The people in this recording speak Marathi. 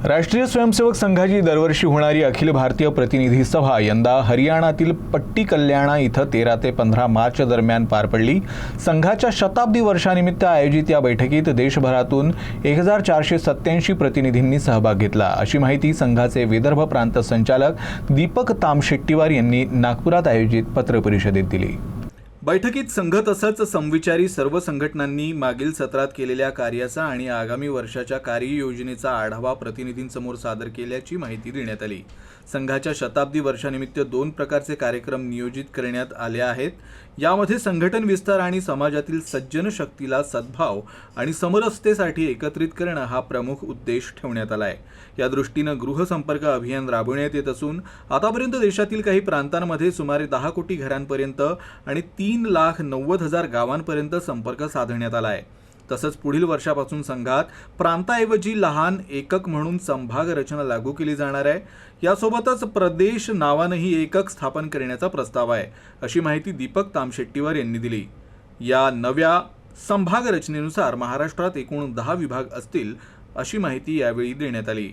राष्ट्रीय स्वयंसेवक संघाची दरवर्षी होणारी अखिल भारतीय प्रतिनिधी सभा यंदा हरियाणातील पट्टी कल्याणा इथं 13 ते 15 मार्च दरम्यान पार पडली। संघाच्या शताब्दी वर्षानिमित्त आयोजित या बैठकीत देशभरातून 1487 प्रतिनिधींनी सहभाग घेतला, अशी माहिती संघाचे विदर्भ प्रांत संचालक दीपक तामशेट्टीवार यांनी नागपुरात आयोजित पत्रपरिषदेत दिली। बैठकीत संघ तसंच समविचारी सर्व संघटनांनी मागील सत्रात केलेल्या कार्याचा आणि आगामी वर्षाच्या कार्ययोजनेचा आढावा प्रतिनिधींसमोर सादर केल्याची माहिती देण्यात आली। संघाच्या शताब्दी वर्षानिमित्त 2 प्रकारचे कार्यक्रम नियोजित करण्यात आले आहेत। यामध्ये संघटन विस्तार आणि समाजातील सज्जन शक्तीला सद्भाव आणि समरसतेसाठी एकत्रित करणं हा प्रमुख उद्देश ठेवण्यात आला आहे। या दृष्टीने गृहसंपर्क अभियान राबवण्यात येत असून आतापर्यंत देशातील काही प्रांतांमध्ये सुमारे 10 कोटी घरांपर्यंत आणि 3,90,000 गावांपर्यंत संपर्क साधण्यात आला आहे। तसंच पुढील वर्षापासून संघात प्रांताऐवजी लहान एकक म्हणून संभाग रचना लागू केली जाणार आहे। यासोबतच प्रदेश नावानेही एकक स्थापन करण्याचा प्रस्ताव आहे, अशी माहिती दीपक तामशेट्टीवार यांनी दिली। या नव्या संभाग रचनेनुसार महाराष्ट्रात एकूण 10 विभाग असतील, अशी माहिती यावेळी देण्यात आली।